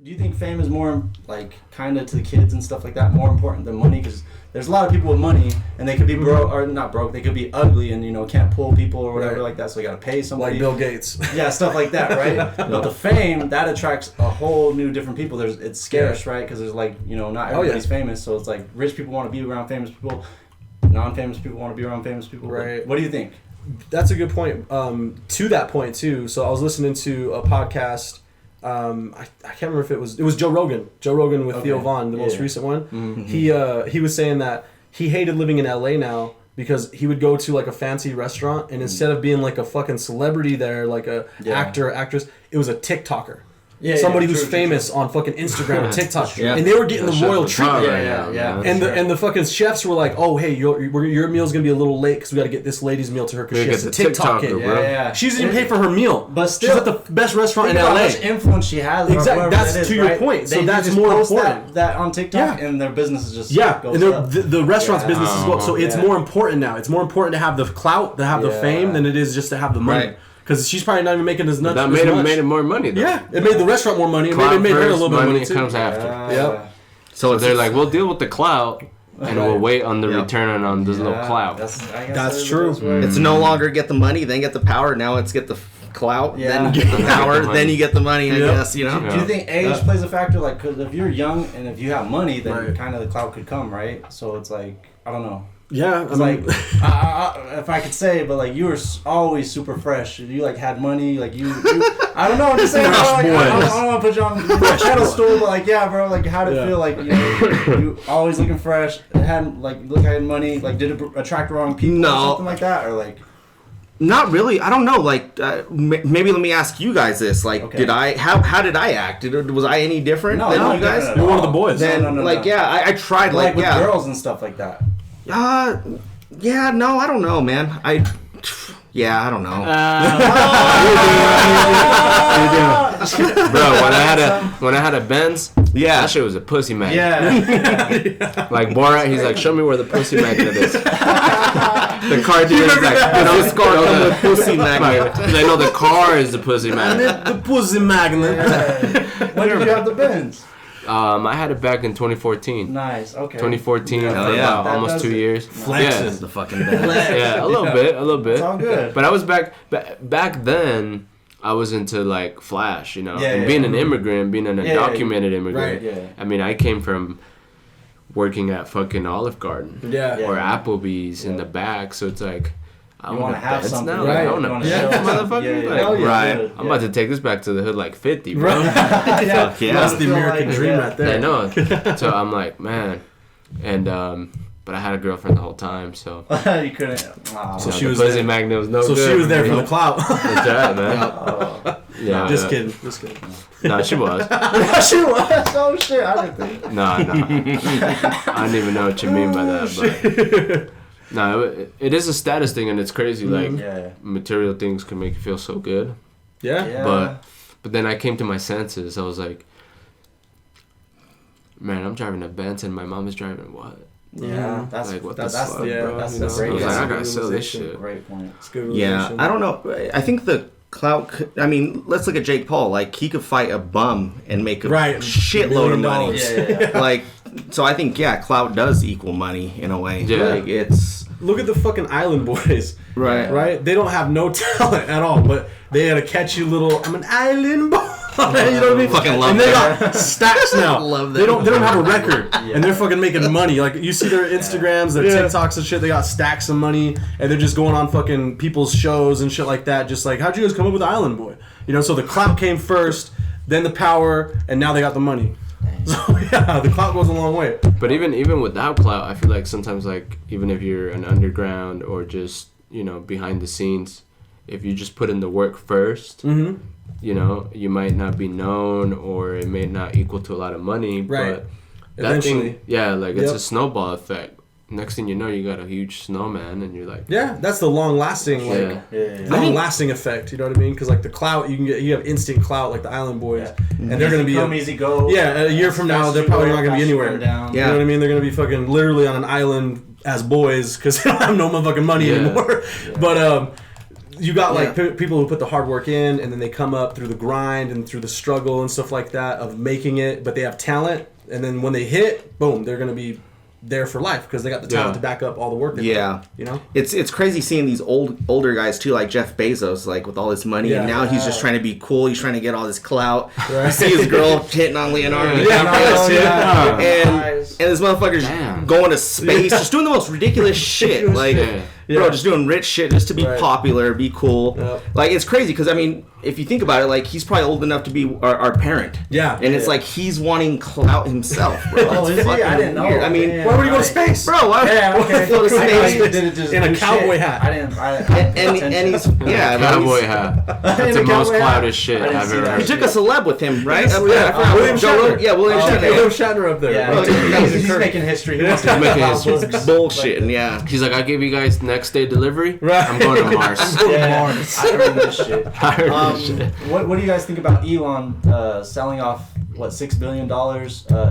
do you think fame is more like kind of to the kids and stuff like that more important than money? Because there's a lot of people with money and they could be broke or not broke. They could be ugly and can't pull people or whatever like that. So you got to pay somebody. Like Bill Gates. Yeah, stuff like that, right? But the fame that attracts a whole new different people. It's scarce, right? Because there's like not everybody's famous. So it's like rich people want to be around famous people. Non-famous people want to be around famous people. Right. What do you think? That's a good point. To that point too. So I was listening to a podcast. I can't remember if it was Joe Rogan with Theo Von, the most recent one. Mm-hmm. He was saying that he hated living in LA now because he would go to like a fancy restaurant and instead of being like a fucking celebrity there, like a actor, actress, it was a TikToker. Somebody who's famous on fucking Instagram or TikTok, and they were getting the royal treatment. And the fucking chefs were like, "Oh, hey, your meal's gonna be a little late because we got to get this lady's meal to her because she has a TikTok kid." She doesn't even pay for her meal, but still, she's at the best restaurant in LA. How much influence she has? Exactly, that's to your point. So that's more important. That on TikTok and their business is just goes up. The restaurant's business is up. So it's more important now. It's more important to have the clout, to have the fame, than it is just to have the money. Because she's probably not even making as much. That made it more money, though. Yeah, it made the restaurant more money. It made her a little bit of money, too. Comes after. Yep. So they're like, we'll deal with the clout, and we'll wait on the return on this little clout. That's true. It's no longer get the money, then get the power. Now it's get the clout, then get the power, then you get the money, I guess, Do you think age plays a factor? Like, because if you're young and if you have money, then kind of the clout could come, right? So it's like, I don't know. Yeah, it's like if I could say, but like you were always super fresh. You like had money, like you I don't know. I'm just saying. I don't want to put you on the pedestal, but like bro, like how did it feel? Like you always looking fresh, had money, like did it attract the wrong people or something like that, or like. Not really. I don't know. Like, maybe let me ask you guys this. Like, how did I act? Was I any different than you guys? You're one of the boys. Then, I tried. Like with girls and stuff like that. No, I don't know, man. I don't know. Bro, when I had a Benz, that shit was a pussy magnet. Yeah. Like Borat, he's like, show me where the pussy magnet is. The car dealer's like, this car comes with pussy magnet. They know the car is the pussy magnet. The pussy magnet. When did you have the Benz? I had it back in 2014. Nice, okay. 2014 for about almost 2 years. Flexes the fucking Benz. Yeah, a little bit. It's all good. But I was back then. I was into like Flash, and being an immigrant, being an undocumented immigrant. Right. Yeah. I mean, I came from working at fucking Olive Garden, or Applebee's in the back, so it's like. I want to have something now. Right. I want to motherfucker. I'm about to take this back to the hood like 50, bro. That's the American dream right there. I know. So I'm like, man, and but I had a girlfriend the whole time, so you couldn't. So she was the pussy magnet was no good. So she was there for the clout. That's right, man. Yeah. Just kidding. No, she was. She was. Oh shit! I didn't think. No. I don't even know what you mean by that, but. No, it is a status thing, and it's crazy. Like, material things can make you feel so good. Yeah. But then I came to my senses. I was like, man, I'm driving a Benz, and my mom is driving what? Yeah, that's like what that's the fuck, bro? That's I was like, I gotta sell this shit. Great point. Yeah, I don't know. I think the clout. I mean, let's look at Jake Paul. Like, he could fight a bum and make a shitload of money. Yeah. Like, so I think clout does equal money in a way. Yeah. Like, it's. Look at the fucking Island Boys. Right. They don't have no talent at all, but they had a catchy little, I'm an island boy. You know what I mean? Fucking love and they got stacks now. Love they don't have a record, and they're fucking making money. Like, you see their Instagrams, their TikToks and shit. They got stacks of money, and they're just going on fucking people's shows and shit like that. Just like, how'd you guys come up with Island Boy? So the clout came first, then the power, and now they got the money. So the clout goes a long way. But even without clout, I feel like sometimes, like, even if you're an underground or just behind the scenes, if you just put in the work first, you might not be known, or it may not equal to a lot of money. Right. But that thing, it's a snowball effect. Next thing you know, you got a huge snowman, and you're like, that's the long-lasting, long-lasting effect. You know what I mean? Because like the clout, you have instant clout, like the Island Boys, and they're gonna be easy go. Yeah, a year from now, they're probably not gonna be anywhere. Down. You know what I mean? They're gonna be fucking literally on an island as boys because they don't have no motherfucking money anymore. Yeah. But you got like people who put the hard work in, and then they come up through the grind and through the struggle and stuff like that of making it, but they have talent, and then when they hit, boom, they're gonna be there for life because they got the talent to back up all the work they put, you know? It's crazy seeing these older guys too, like Jeff Bezos, like with all his money, and now he's just trying to be cool. He's trying to get all this clout. Right. You see his girl hitting on Leonardo DiCaprio, and this motherfucker's going to space, just doing the most ridiculous shit. Like, bro, just doing rich shit just to be popular, be cool. Like, it's crazy because, I mean, if you think about it, like, he's probably old enough to be our parent. Yeah. And it's like he's wanting clout himself, bro. Oh, is he? I didn't know. I mean, why would he go to space? Bro, why would he go to space? In a cowboy hat. And he's, cowboy hat. That's the most cloutish shit I've ever heard. He took a celeb with him, right? William Shatner. Yeah, William Shatner. William Shatner up there. Yeah, he's making history. He wants to make history. Bullshit, yeah. He's like, I give you guys next day delivery. Right. I'm going to Mars. I heard this shit. What do you guys think about Elon selling off $6 billion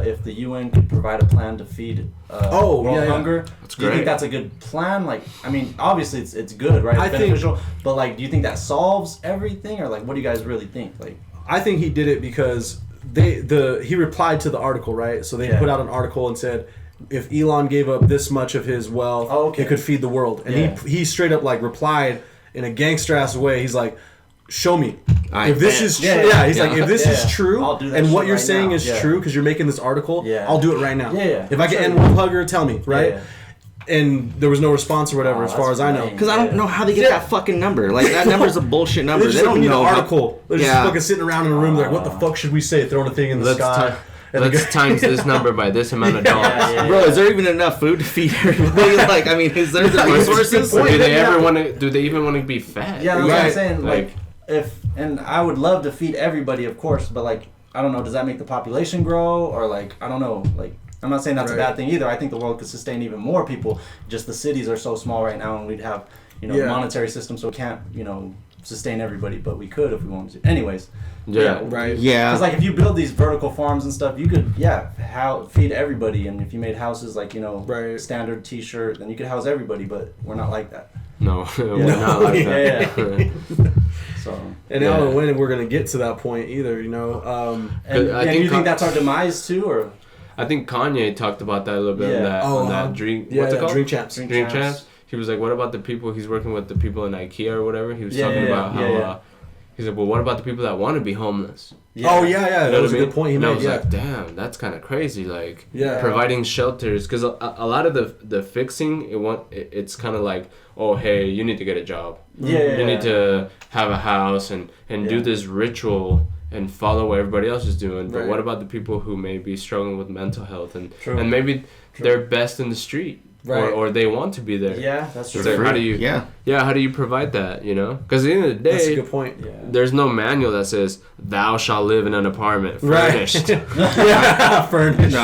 if the UN could provide a plan to feed world hunger? That's do you think that's a good plan? Like, I mean, obviously it's good, right? It's beneficial. But like, do you think that solves everything, or like, what do you guys really think? Like, I think he did it because he replied to the article, right? So they put out an article and said, if Elon gave up this much of his wealth, it could feed the world. And he straight up like replied in a gangster ass way. He's like, show me if this is true. He's like, if this is true and what you're saying is true because you're making this article, I'll do it right now. If I can end one hugger, tell me, right? And there was no response or whatever, as far as I know. Because I don't know how they get that fucking number. Like, that number's a bullshit number. They don't know. An article. They're just fucking sitting around in a room. They're like, what the fuck should we say? Throwing a thing in the sky. Let's times this number by this amount of dollars. Bro, is there even enough food to feed everybody? Like, I mean, is there the resources? Do they ever want to? Do they even want to be fed? Yeah, that's what I'm saying. Like, and I would love to feed everybody, of course, but like, I don't know. Does that make the population grow, or like, I don't know. Like, I'm not saying that's a bad thing either. I think the world could sustain even more people. Just the cities are so small right now, and we'd have, monetary system, so we can't, sustain everybody, but we could if we wanted to. Anyways. Yeah. Because like if you build these vertical farms and stuff, you could feed everybody, and if you made houses like standard T-shirt, then you could house everybody. But we're not like that. No, we're not like that. So and I don't know when we're gonna get to that point either. And you think that's our demise too, or? I think Kanye talked about that a little bit on that drink. What's it called? Drink Champs. Drink Champs. He was like, "What about the people?" He's working with the people in IKEA or whatever. He was talking about how. He's like, well, what about the people that want to be homeless? That was a good point he made. I was like, damn, that's kind of crazy. Like, providing shelters, because a lot of the fixing, it's kind of like, oh, hey, you need to get a job. You need to have a house and do this ritual and follow what everybody else is doing. But what about the people who may be struggling with mental health and maybe they're best in the street? Right. Or they want to be there. Yeah, that's true. So how do you? How do you provide that? Because at the end of the day, that's a good point. There's no manual that says thou shalt live in an apartment furnished. Furnished.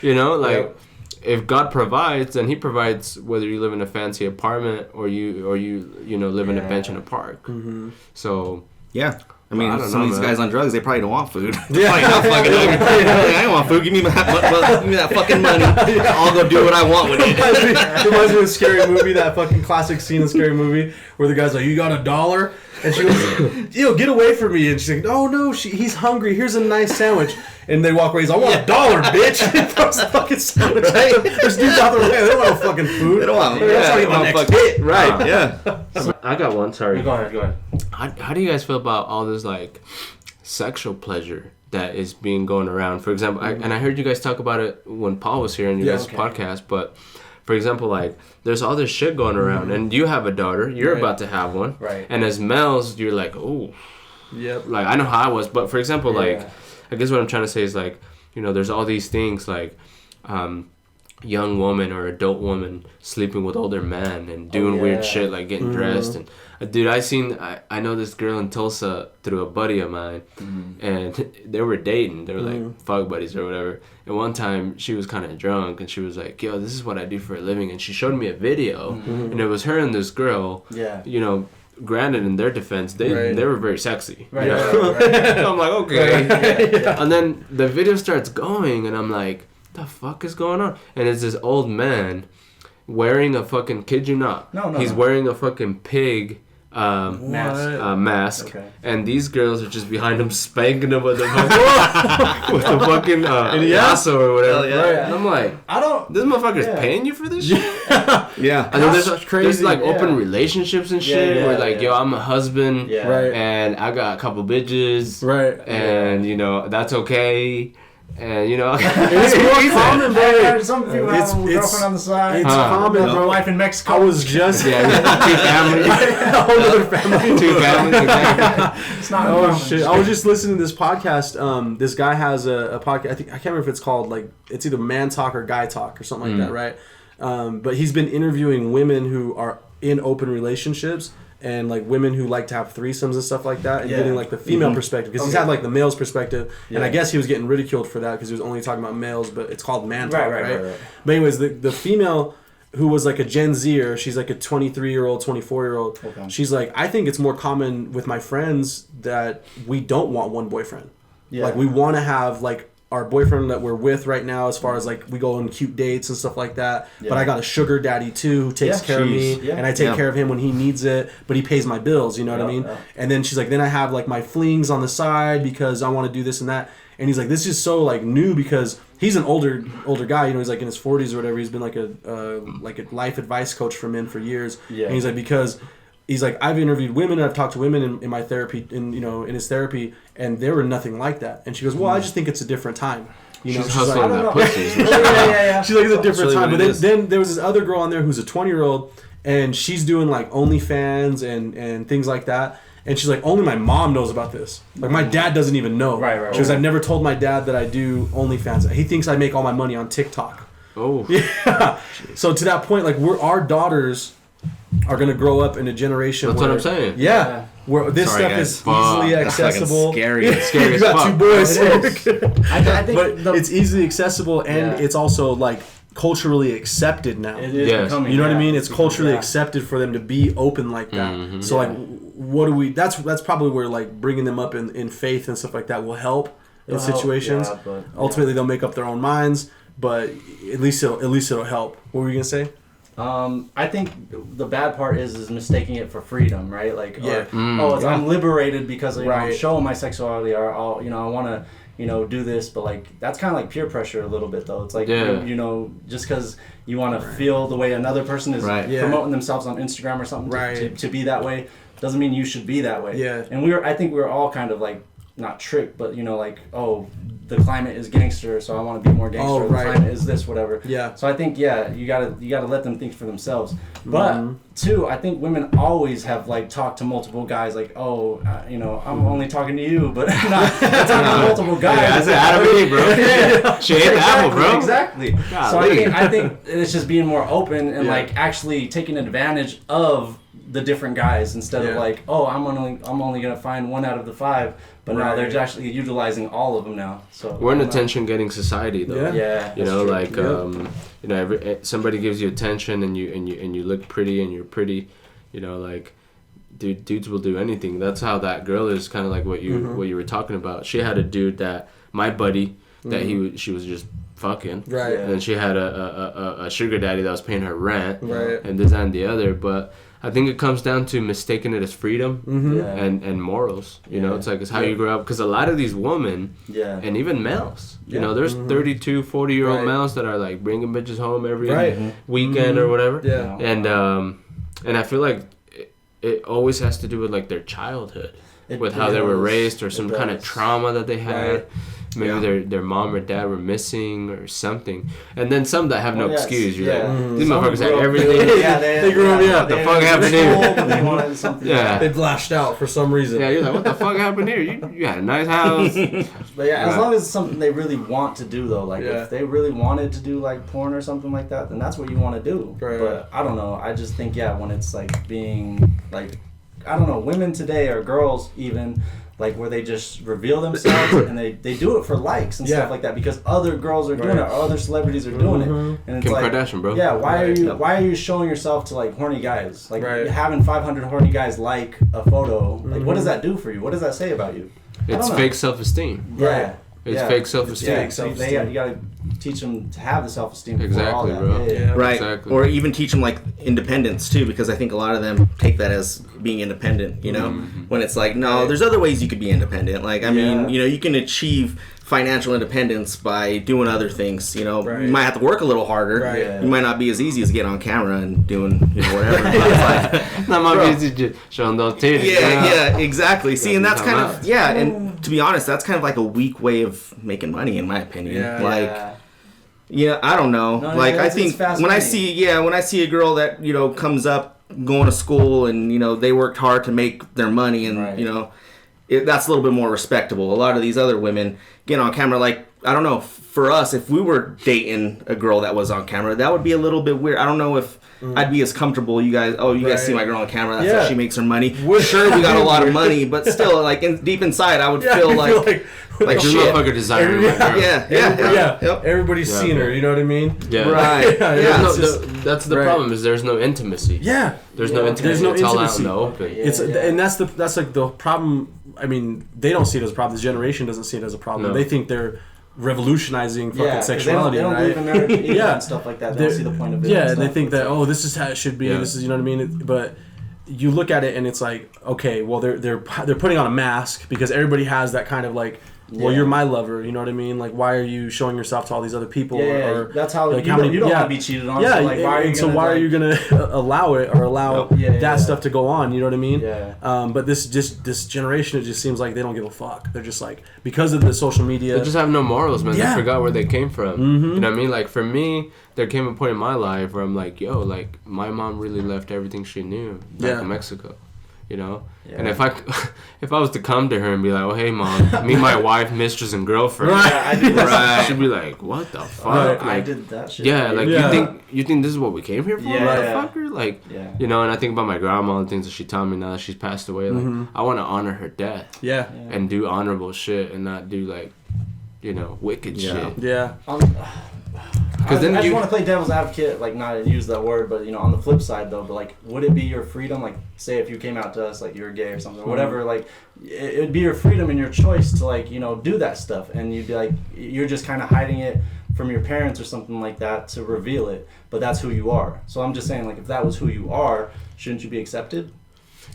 No. If God provides, then He provides whether you live in a fancy apartment or you live in a bench in a park. Mm-hmm. So I mean, some of these guys on drugs, they probably don't want food. They're probably not fucking hungry. I don't want food. Give me that fucking money. I'll go do what I want with it. It reminds me of a Scary Movie, that fucking classic scene in Scary Movie where the guy's like, you got $1? And she goes, get away from me. And she's like, oh no, he's hungry. Here's a nice sandwich. And they walk away. He's like, I want $1, bitch. And throws the fucking sandwich. There's dudes out there. They don't want no fucking food. They don't want. That's how you get my next hit. Right. I got one. Sorry. Go ahead. How do you guys feel about all this like sexual pleasure that is being going around? For example, I heard you guys talk about it when Paul was here in your guys' podcast, but. For example, like, there's all this shit going around, and you have a daughter, you're about to have one, and as males, you're like, oh, like, I know how I was, but for example, like, I guess what I'm trying to say is, like, there's all these things, like, young woman or adult woman sleeping with older men and doing weird shit, like getting dressed, and, dude, I know this girl in Tulsa through a buddy of mine, and they were dating, they were like fuck buddies or whatever, and one time she was kind of drunk and she was like, yo, this is what I do for a living, and she showed me a video, and it was her and this girl, granted, in their defense, they were very sexy, right. I'm like, okay, and then the video starts going, and I'm like, the fuck is going on? And it's this old man wearing a fucking, kid you not, he's wearing a fucking pig mask. Okay. And these girls are just behind him spanking him with the fucking lasso or whatever. Yeah. Right? And I'm like, this motherfucker's paying you for this shit? Yeah. And then there's like open relationships and shit where like, yo, I'm a husband and I got a couple bitches. Right. And, you know, that's okay. And you know, it's more common, bro. Some people have a girlfriend on the side. It's common, bro. Wife in Mexico. I was just two families, a whole other family, two families. Exactly. It's not. Oh shit! I was just listening to this podcast. This guy has a podcast. I can't remember if it's called like it's either Man Talk or Guy Talk or something like that, right? But he's been interviewing women who are in open relationships. And like women who like to have threesomes and stuff like that, and getting like the female perspective, because he's had like the male's perspective, and I guess he was getting ridiculed for that because he was only talking about males, but it's called Man Talk, right? But anyways, the female who was like a Gen Zer, she's like a 23-year-old, 24-year-old. Okay. She's like, I think it's more common with my friends that we don't want one boyfriend. Yeah. Like we want to have like our boyfriend that we're with right now, as far as like we go on cute dates and stuff like that. Yeah. But I got a sugar daddy too who takes care of me, and I take care of him when he needs it, but he pays my bills, you know what I mean? Yeah. And then she's like, then I have like my flings on the side because I want to do this and that. And he's like, this is so like new because he's an older guy, you know, he's like in his 40s or whatever. He's been like a life advice coach for men for years. Yeah. And he's like, because he's like, I've interviewed women and I've talked to women in my therapy, in his therapy, and they were nothing like that. And she goes, well, I just think it's a different time. You know, she's like, that pussy. Yeah. She's like, it's a different time. But then there was this other girl on there who's a 20-year-old, and she's doing like OnlyFans and things like that. And she's like, only my mom knows about this. Like, my dad doesn't even know. Right. She goes, I've never told my dad that I do OnlyFans. He thinks I make all my money on TikTok. Oh. Yeah. So to that point, like, our daughters are going to grow up in a generation That's where, what I'm saying. Yeah. Where this stuff is easily accessible. Scary. It's scary. You got two boys. I think but it's easily accessible, and it's also, like, culturally accepted now. It is becoming, you know what I mean? It's culturally accepted for them to be open like that. Mm-hmm. So like, what do we? That's probably where like bringing them up in faith and stuff like that will help in situations. But ultimately, they'll make up their own minds, but at least it'll help. What were you gonna say? I think the bad part is mistaking it for freedom, right? Like, I'm liberated because I'm showing my sexuality, or I want to. Do this, but like that's kind of like peer pressure a little bit, though. It's like just because you want to feel the way another person is promoting themselves on Instagram or something to be that way doesn't mean you should be that way. Yeah. And I think we were all kind of like not tricked, but like, oh, the climate is gangster, so I want to be more gangster. The climate is this, whatever. Yeah. So I think you gotta let them think for themselves. But two, I think women always have like talked to multiple guys, like, oh, I'm only talking to you, but not talking to multiple guys. Yeah, that's Adam and Eve, bro. She ate the apple, bro. Exactly. So I think it's just being more open and like actually taking advantage of the different guys instead of like, oh, I'm only gonna find one out of the 5. But now they're actually utilizing all of them now. So we're an attention-getting society, though. Yeah. Somebody gives you attention, and you look pretty, and you're pretty. Like, dudes will do anything. That's how that girl is. Kind of like what you were talking about. She had a dude that my buddy that she was just fucking. Right. And then she had a sugar daddy that was paying her rent. Right. And this and the other, but. I think it comes down to mistaking it as freedom and morals. It's like it's how you grow up. Because a lot of these women and even males, there's 32, 40-year-old males that are like bringing bitches home every weekend or whatever. Yeah. And I feel like it always has to do with like their childhood, with how they were raised or some kind of trauma that they had. Right. Maybe their mom or dad were missing or something. And then some that have no excuse. You're like, these motherfuckers have everything. They grew up, what the fuck happened here? They wanted something. They blashed out for some reason. Yeah, you're like, what the fuck happened here? You had a nice house. But as long as it's something they really want to do, though. Like, if they really wanted to do, like, porn or something like that, then that's what you want to do. Right. But I don't know. I just think, when it's, like, being, like, I don't know, women today or girls even... like where they just reveal themselves and they do it for likes and stuff like that because other girls are doing it or other celebrities are doing it, and it's Kim like Kardashian, bro. Yeah, why are you showing yourself to like horny guys? Like having 500 horny guys like a photo, like what does that do for you? What does that say about you? It's fake self-esteem. Yeah. It's fake self-esteem. Yeah, so you gotta teach them to have the self-esteem. Exactly, bro. Right. Exactly. Or even teach them like independence too, because I think a lot of them take that as being independent. You know, when it's like, no, there's other ways you could be independent. Like, I mean, you know, you can achieve financial independence by doing other things. You know, you might have to work a little harder. Right. You might not be as easy as getting on camera and doing whatever. Not my busy just showing those titties. Yeah, exactly. See, and that's kind of and to be honest, that's kind of like a weak way of making money, in my opinion. I don't know. No, like, I think when I see a girl that, you know, comes up going to school and, you know, they worked hard to make their money and, you know, that's a little bit more respectable. A lot of these other women get on camera, like, I don't know, for us, if we were dating a girl that was on camera, that would be a little bit weird. I don't know if I'd be as comfortable. You guys see my girl on camera, that's how she makes her money. Sure, we got a lot of money, but still, like, deep inside, I would feel like shit. Motherfucker designer. Everybody's seen her. You know what I mean? Yeah. Right. That's the problem. Is there's no intimacy. Yeah. There's no intimacy. It's all out in the open. And that's like the problem. I mean, they don't see it as a problem. This generation doesn't see it as a problem. No. They think they're revolutionizing fucking sexuality. They don't believe in marriage and stuff like that. They don't see the point of it. Yeah, they think that this is how it should be. Yeah. This is, you know what I mean. But you look at it and it's like, okay, well they're putting on a mask because everybody has that kind of like. Well, you're my lover, you know what I mean? Like, why are you showing yourself to all these other people? Or, that's how, like, you don't want to be cheated on. Yeah, so, like, why are you going to allow it or allow that stuff to go on, you know what I mean? Yeah. But this generation, it just seems like they don't give a fuck. They're just like, because of the social media. They just have no morals, man. They forgot where they came from. Mm-hmm. You know what I mean? Like, for me, there came a point in my life where I'm like, yo, like, my mom really left everything she knew back in Mexico. You know, and if I was to come to her and be like, "Oh, hey, mom, meet my wife, mistress, and girlfriend," she'd be like, "What the fuck?" Like, I did that shit. Yeah, like you think this is what we came here for, motherfucker? Like, you know. And I think about my grandma and things that she taught me now that she's passed away. Like, I want to honor her death, and do honorable shit and not do like, you know, wicked shit. Yeah. I just want to play devil's advocate, like, not use that word, but, you know, on the flip side, though, but, like, would it be your freedom, like, say if you came out to us, like, you were gay or something, or whatever, like, it would be your freedom and your choice to, like, you know, do that stuff, and you'd be, like, you're just kind of hiding it from your parents or something like that to reveal it, but that's who you are. So I'm just saying, like, if that was who you are, shouldn't you be accepted?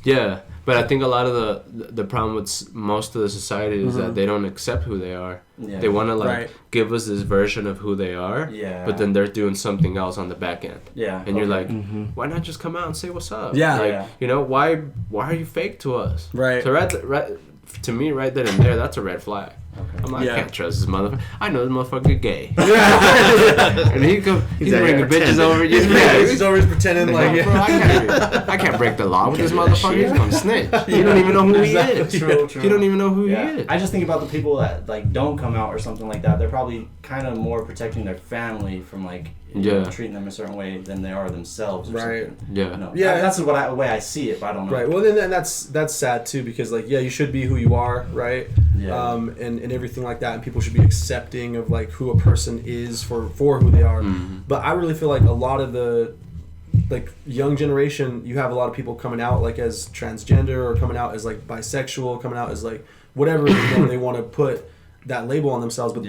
Yeah, but I think a lot of the problem with most of the society is that they don't accept who they are. Yeah. They want to like give us this version of who they are, but then they're doing something else on the back end. Yeah, and you're like, why not just come out and say what's up? Yeah, like, you know, why are you fake to us? Right. So to me, right then and there, that's a red flag. Okay. I'm like, I can't trust this motherfucker. I know this motherfucker gay. And he's bringing bitches over. He's always pretending like, bro, I can't break the law with this motherfucker. He's gonna snitch. You don't even know who he is. True. You don't even know who he is. I just think about the people that like don't come out or something like that. They're probably kind of more protecting their family from like you know, treating them a certain way than they are themselves. Or something. Yeah. No, that's the way I see it. But I don't know. Right. Well, then that's sad too because like you should be who you are, right? Yeah. And everything like that, and people should be accepting of like who a person is for who they are. Mm-hmm. But I really feel like a lot of the like young generation, you have a lot of people coming out like as transgender or coming out as like bisexual, coming out as like whatever they want to put that label on themselves. But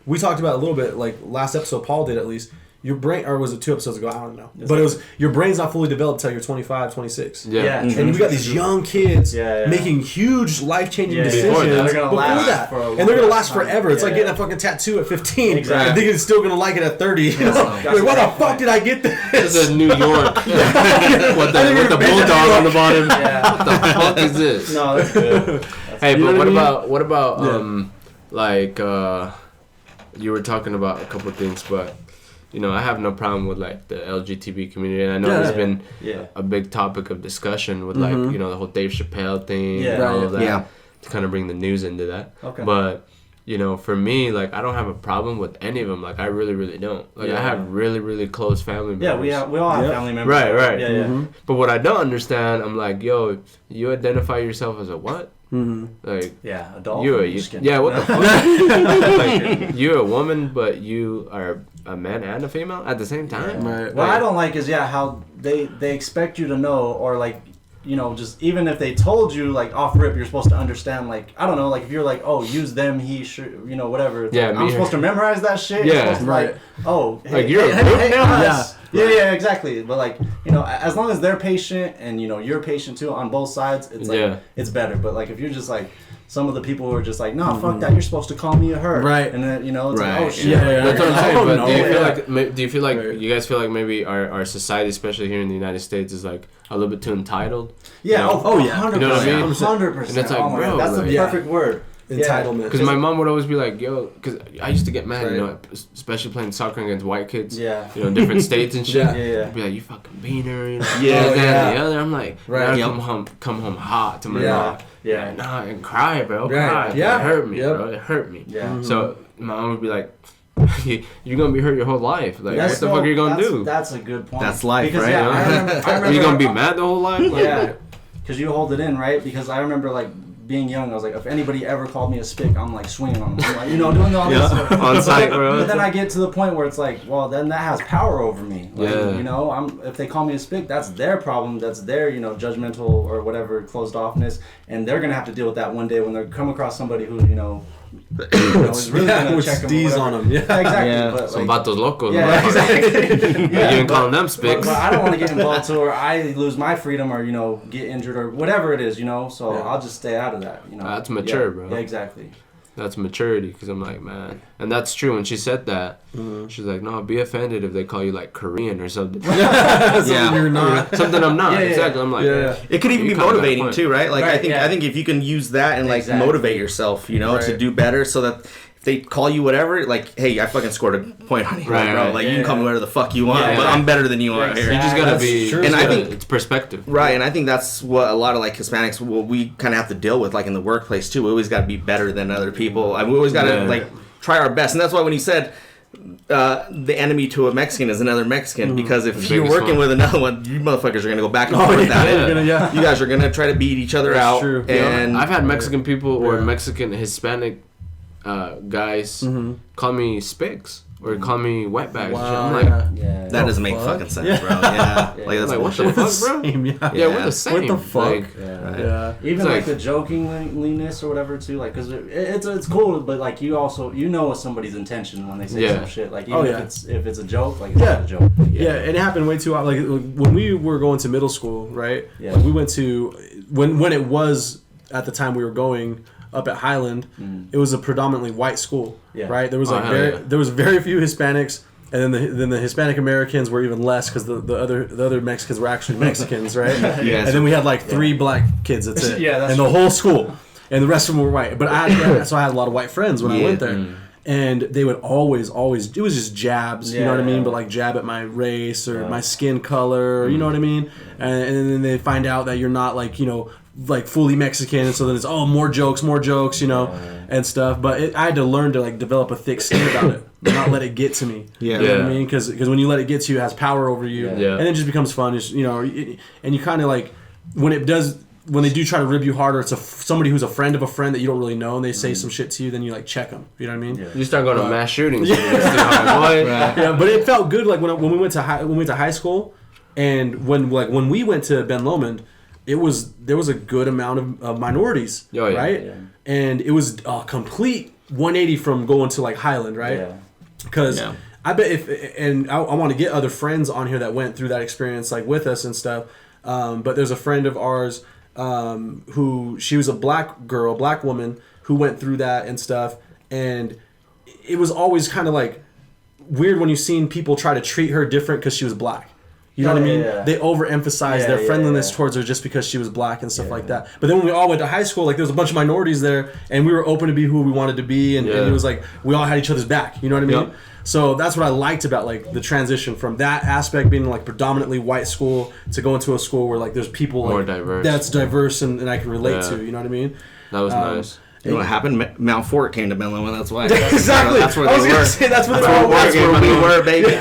we talked about it a little bit like last episode, Paul did at least. Your brain, or was it 2 episodes ago? I don't know. But it was your brain's not fully developed until you're 25, 26. Yeah. And you've got these young kids making huge life-changing decisions before that. And they're going to last forever. It's like getting a fucking tattoo at 15. Exactly. I think it's still going to like it at 30. Like, why the fuck did I get this? This is New York. with the bulldog on the bottom. What the fuck is this? No, that's good. Hey, but what about like, you were talking about a couple of things, but... You know, I have no problem with like the LGBT community, and I know there's been a big topic of discussion with like you know the whole Dave Chappelle thing and all of that to kind of bring the news into that. Okay. But you know, for me, like I don't have a problem with any of them. Like I really, really don't. Like I have really, really close family members. Yeah, we all have family members. Right. Yeah, yeah. Mm-hmm. But what I don't understand, I'm like, yo, you identify yourself as a what? Mm-hmm. Like adult. What the fuck? Like you're a woman, but you are a man and a female at the same time. Right. What I don't like is how they expect you to know, or like you know, just even if they told you like off rip, you're supposed to understand. Like I don't know, like if you're like, oh, use them, he, should, you know, whatever. Yeah, like, I'm supposed to memorize that shit. Yeah, to, like, oh, hey, like you're hey, a group hey, now. Yeah, exactly. But like, you know, as long as they're patient and you know you're patient too on both sides, it's like it's better. But like if you're just like some of the people who are just like, nah, fuck that, you're supposed to call me a her, right? And then you know, it's like, oh shit, that's what I'm saying. But no. do you feel like you guys feel like maybe our society, especially here in the United States, is like a little bit too entitled? Yeah, you know? oh yeah, 100%, you know what I mean? 100%. And it's like, bro, that's like, the perfect word. Entitlement. Because my mom would always be like, yo, because I used to get mad, you know, especially playing soccer against white kids, you know, in different states and shit. I'd be like, you fucking beaner, you know, the other. I'm like, I'd come home hot to my mom. Nah, and cry, bro. Cry. It hurt me, bro. It hurt me. So my mom would be like, you're gonna be hurt your whole life. Like, what the fuck are you gonna do? That's a good point. That's life, because, right? I remember, are you gonna be mad the whole life? Like, because you hold it in, right? Because I remember like being young, I was like, if anybody ever called me a spick, I'm like swinging on them. I'm like, you know, doing all this on site, bro. But then I get to the point where it's like, well, then that has power over me. Like, you know, if they call me a spick, that's their problem. That's their, you know, judgmental or whatever closed offness, and they're gonna have to deal with that one day when they come across somebody who, you know, is really gonna check them. Steez on them. Exactly. But, some vatos locos. Yeah, exactly. You even calling them spicks. But I don't want to get involved to, or I lose my freedom, or you know, get injured, or whatever it is, you know. So I'll just stay out of that. You know, that's mature, bro. Yeah, exactly. That's maturity, because I'm like, man, and that's true. When she said that, she's like, no, be offended if they call you like Korean or something. Something you're not. Something I'm not. Exactly. I'm like, it could even be motivating too, right? Like I think if you can use that and like motivate yourself, you know, to do better, so that if they call you whatever, like, hey, I fucking scored a point on you, bro. Like you can call me whatever the fuck you want, but I'm better than you are here. You just gotta be. And I think it's perspective, right? And I think that's what a lot of like Hispanics, we kind of have to deal with, like in the workplace too. We always got to be better than other people. We always got to like try our best, and that's why when he said the enemy to a Mexican is another Mexican, because if you're working with another one, you motherfuckers are gonna go back and forth at it. You guys are gonna try to beat each other out. True. And I've had Mexican people or Mexican Hispanic guys call me spicks or call me wetbags. Wow, I'm like, that doesn't make fucking sense, bro. Like that's like, what the fuck, bro? We're the same. What the fuck? Like, Even like the jokingness or whatever too, like, because it's cool, but like you know somebody's intention when they say some shit. Like even if it's a joke, like it's not a joke. Yeah, and it happened way too. Like when we were going to middle school, right? Yeah. Like, we went to when it was at the time we were going up at Highland, it was a predominantly white school, right? There was like there was very few Hispanics, and then the Hispanic Americans were even less, because the other Mexicans were actually Mexicans, right? And then we had like 3 black kids. That's it. And the whole school, and the rest of them were white. But I had a lot of white friends when I went there. And they would always, it was just jabs, you know what I mean? But like jab at my race or my skin color, you know what I mean? And then they find out that you're not like, you know, like fully Mexican, and so then it's more jokes, you know, and stuff. But I had to learn to like develop a thick skin about it, not let it get to me. You know what I mean? Because when you let it get to you, it has power over you, and it just becomes fun. It's, you know, and you kind of like when they do try to rib you harder, it's somebody who's a friend of a friend that you don't really know, and they say some shit to you, then you like check them. You know what I mean? You start going to mass shootings. But it felt good like when we went to high school, and when we went to Ben Lomond, there was a good amount of minorities, right? And it was a complete 180 from going to like Highland, right? Because I bet I want to get other friends on here that went through that experience like with us and stuff. But there's a friend of ours who, she was a black woman who went through that and stuff, and it was always kind of like weird when you seen people try to treat her different because she was black. You know what I mean? They overemphasize their friendliness towards her just because she was black and stuff like that. But then when we all went to high school, like there was a bunch of minorities there, and we were open to be who we wanted to be, and it was like we all had each other's back. You know what I mean? So that's what I liked about like the transition from that aspect being like predominantly white school to go into a school where like there's people more like diverse. That's diverse and I can relate to. You know what I mean? That was nice. You know what happened? Mount Fort came to Menlo, and that's why. Exactly. That's where they were. That's where we were, baby.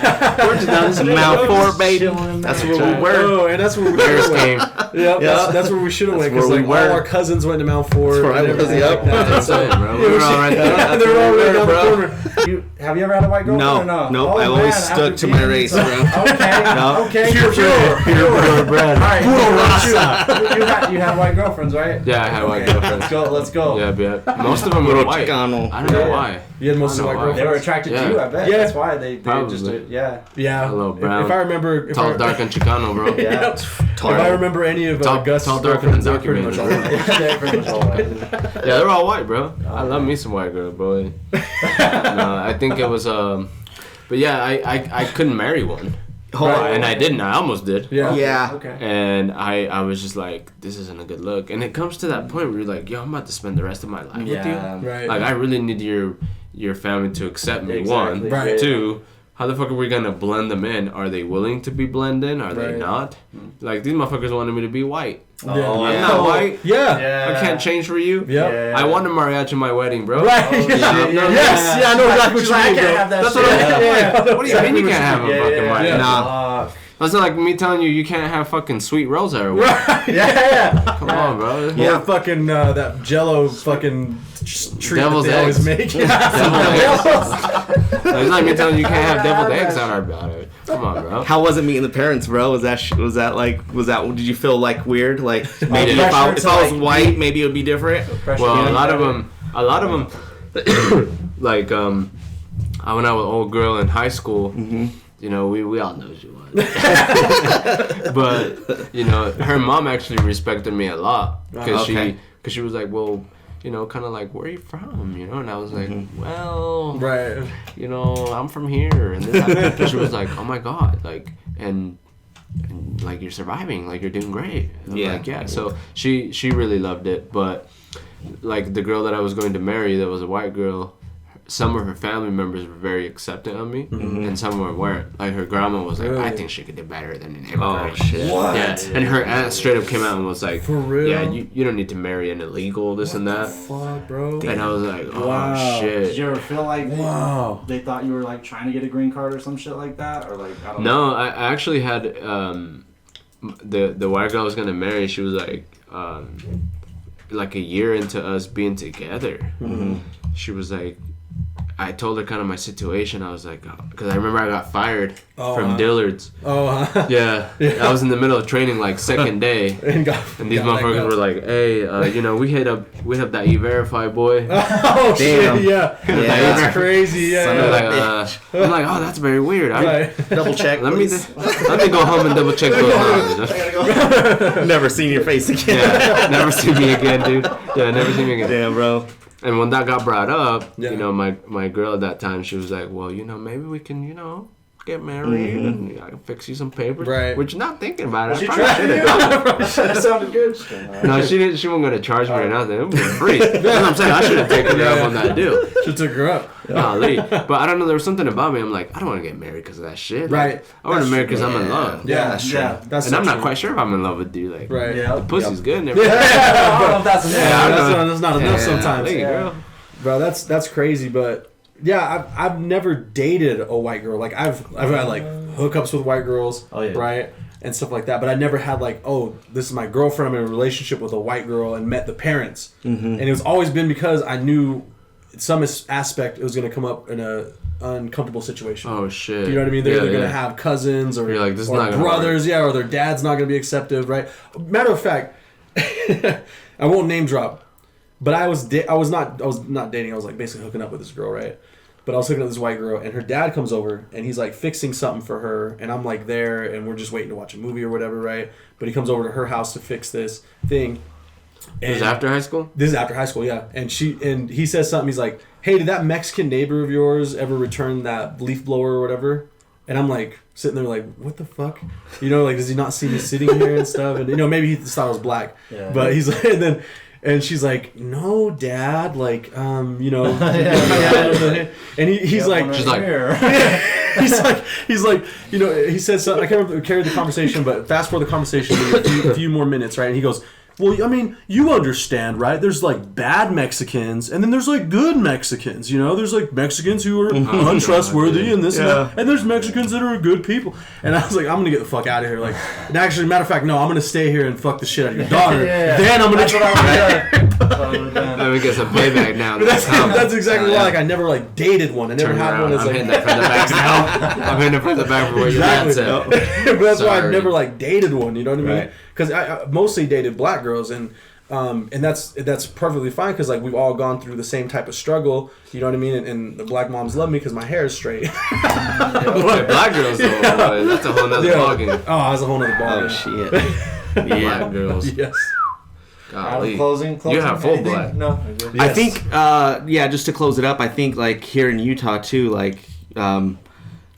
Mount Fort, baby. That's where we were. Oh, and that's where we came. Yep. That's where we should have went, because like all our cousins went to Mount Fort. That's where I was. That's it, bro. We were all right there. They were all right down the corner. Have you ever had a white girlfriend or no? No, Oh, I always stuck to my race, bro. Okay, pure. bread. All right, you had white girlfriends, right? Yeah, I had white girlfriends. Let's go. Yeah, most of them were white. I don't know why. You had most of the white girlfriends. They were attracted to you, I bet. Yeah. That's why they Probably. just Yeah. Hello, brown. If I remember, Tall, dark, and Chicano, bro. Yeah. If I remember any of Gus' tall, dark, and girlfriends, they're pretty much all white. They're pretty much all white. Yeah, they're all white, bro. I love me some white girl, bro. No, I think it was but yeah, I couldn't marry one. And I didn't. I almost did. Yeah. Okay. And I was just like, this isn't a good look. And it comes to that point where you're like, yo, I'm about to spend the rest of my life with you. Right. Like, I really need your family to accept me. Exactly. One. Right. Two, how the fuck are we gonna blend them in? Are they willing to be blended in? Are they not? Like, these motherfuckers wanted me to be white. Oh, I'm not white. Yeah. I can't change for you. Yeah. I want a mariachi in my wedding, bro. Right. Oh, Yes. Yeah, I know exactly what you mean, I can't bro. have that That's shit. what I'm What do you mean you can't have a fucking white? Yeah. Nah. That's not like me telling you can't have fucking sweet rosa or what. Right. Yeah. Come on, bro. Yeah. Or fucking that Jello fucking treat Devil's that they always eggs. make. It's not like me telling you can't have deviled eggs on our body. Come on, bro. How was it meeting the parents, bro? Was that did you feel like weird? Like maybe if I was white, maybe it would be different. Well, a lot of them, like I went out with an old girl in high school. Mm-hmm. You know, we all know she was. But you know, her mom actually respected me a lot because she was like, well, you know, kind of like, where are you from? You know, and I was like, well, Right. you know, I'm from here, and then she was like, oh my god, like, and like you're surviving, like you're doing great. And I'm like, yeah. So she really loved it, but like the girl that I was going to marry, that was a white girl. Some of her family members were very accepting of me, and some weren't. Like her grandma was like, I think she could do better than an immigrant. Oh shit! What? Yeah, and her aunt straight up came out and was like, For real? yeah, you don't need to marry an illegal, this and that. Fuck, bro. And I was like, oh Wow. shit. Did you ever feel like Wow. they thought you were like trying to get a green card or some shit like that, or like I don't No, know? I actually had the white girl I was gonna marry. She was like a year into us being together. She was like, I told her kind of my situation. I was like, because I remember I got fired from Dillard's. Yeah, I was in the middle of training, like second day, and these motherfuckers were like, "Hey, you know, we hit up that E-Verify boy." Oh Damn. shit! Yeah, that's crazy. Yeah, I'm like, oh, that's very weird. Double check. Let me go home and double check those numbers. Never seen your face again. Yeah, never see me again, dude. Yeah, never see me again. Damn, bro. And when that got brought up, you know, my girl at that time, she was like, well, you know, maybe we can, you know, get married and I can fix you some papers. Right. Which, not thinking about it, She I probably should have. That sounded good. No, she didn't. She wasn't gonna charge me or nothing. It was free. That's what I'm saying. I should have taken her up on that deal. She took her up. Golly. But I don't know. There was something about me. I'm like, I don't want to get married because of that shit. Right. Like, I want to marry because I'm in love. Yeah, that's true. That's And I'm not true. quite sure if I'm in love with you. Like, Right. Yeah. the pussy's good and everything. I don't know if that's That's not enough sometimes. Thank you, girl. Bro, that's crazy, but yeah, I've never dated a white girl. Like I've had like hookups with white girls, right, and stuff like that. But I never had like, oh, this is my girlfriend. I'm in a relationship with a white girl and met the parents, and it was always been because I knew in some aspect it was going to come up in a uncomfortable situation. Oh shit. You know what I mean? They're either going to have cousins or, You're like, this is or not gonna brothers, or their dad's not going to be accepted, right? Matter of fact, I won't name drop. But I was not dating. I was like basically hooking up with this girl, right? But I was hooking up with this white girl, and her dad comes over, and he's like fixing something for her, and I'm like there, and we're just waiting to watch a movie or whatever, right? But he comes over to her house to fix this thing. This is after high school? This is after high school, yeah. And he says something. He's like, "Hey, did that Mexican neighbor of yours ever return that leaf blower or whatever?" And I'm like sitting there like, "What the fuck?" You know, like, does he not see me sitting here and stuff? And you know, maybe he thought I was black, but he's like, and she's like, "No, Dad, like, you know," and he's like, she's like, he's like, you know, he said something. I can't remember carried the conversation, but fast forward the conversation a few more minutes, right? And he goes, well, I mean, you understand, right? There's like bad Mexicans, and then there's like good Mexicans. You know, there's like Mexicans who are untrustworthy and this and that, and there's Mexicans that are good people. And I was like, I'm gonna get the fuck out of here. Like, and actually, matter of fact, no, I'm gonna stay here and fuck the shit out of your daughter. Then I'm gonna try. I'm gonna get some payback now. That's exactly why. Like, I never like dated one. I never had one. I'm hitting it from the back now. I'm hitting it from the back for where you're at. But that's why I've never like dated one. You know what I mean? Because I mostly dated black girls, and that's perfectly fine because like we've all gone through the same type of struggle. You know what I mean? And the black moms love me because my hair is straight. Black girls though, that's a whole nother ballgame. Oh, that's a whole nother ballgame. Oh shit. Black girls. Yes. Closing. You have full black. No. Yes. I think, just to close it up, I think like here in Utah too, like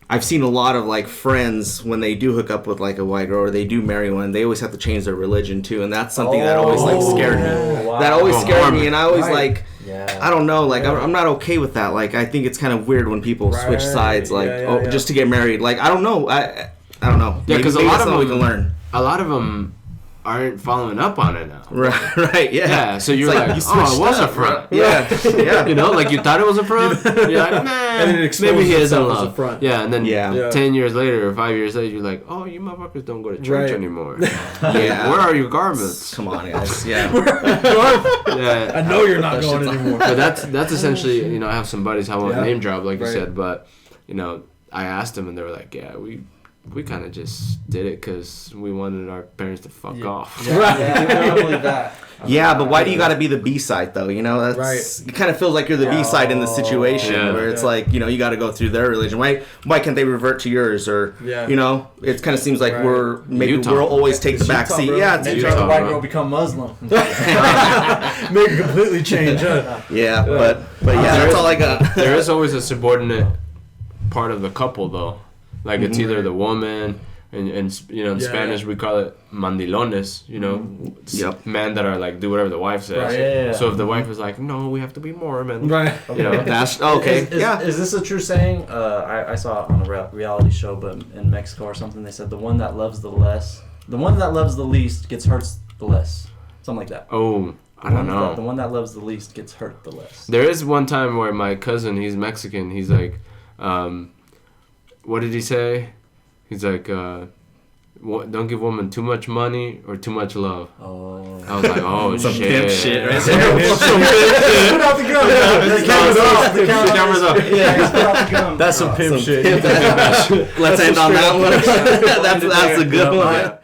I've seen a lot of like friends when they do hook up with like a white girl or they do marry one, they always have to change their religion too, and that's something that always like scared me. Wow. That always scared me, and I always like. Yeah. I don't know, like I'm not okay with that. Like I think it's kind of weird when people switch sides, like just to get married. Like I don't know, I don't know. Yeah, because a lot of them we can learn. A lot of them aren't following up on it now. Right, yeah. So you're like, oh, it was a front. Yeah. You know, like you thought it was a front? You're like, nah, and it maybe he is in as love. a front. Yeah, and then 10 years later or 5 years later, you're like, oh, you motherfuckers don't go to church anymore. Yeah. Where are your garments? Come on, guys. Yeah. I know you're not going anymore. But that's essentially, you know, I have some buddies, I won't name drop, like you said, but, you know, I asked them and they were like, yeah, we kind of just did it because we wanted our parents to fuck off. I believe that. Yeah, but why do you got to be the B side though? You know, that's it. Kind of feels like you're the B side in the situation where it's like, you know, you got to go through their religion. Why can't they revert to yours? Or you know, it kind of seems like we'll always take the back seat. Yeah, it's Utah. The white girl become Muslim. Make it completely change. But yeah, that's all I got. There is always a subordinate part of the couple though. Like it's either the woman, and you know in Spanish we call it mandilones. You know, men that are like do whatever the wife says. Right. So if the wife is like, no, we have to be Mormon. Right. You know, that's okay. Is this a true saying? I saw it on a reality show, but in Mexico or something, they said the one that loves the least gets hurt the less. Something like that. Oh. I don't know. The one that loves the least gets hurt the less. There is one time where my cousin, he's Mexican, he's like, what did he say? He's like, don't give women too much money or too much love. Oh. I was like, oh, some shit. pimp shit right there. Put out the gun. The camera's off. Yeah, put out the gun. That's some pimp shit. Let's end on that one. That's a good one.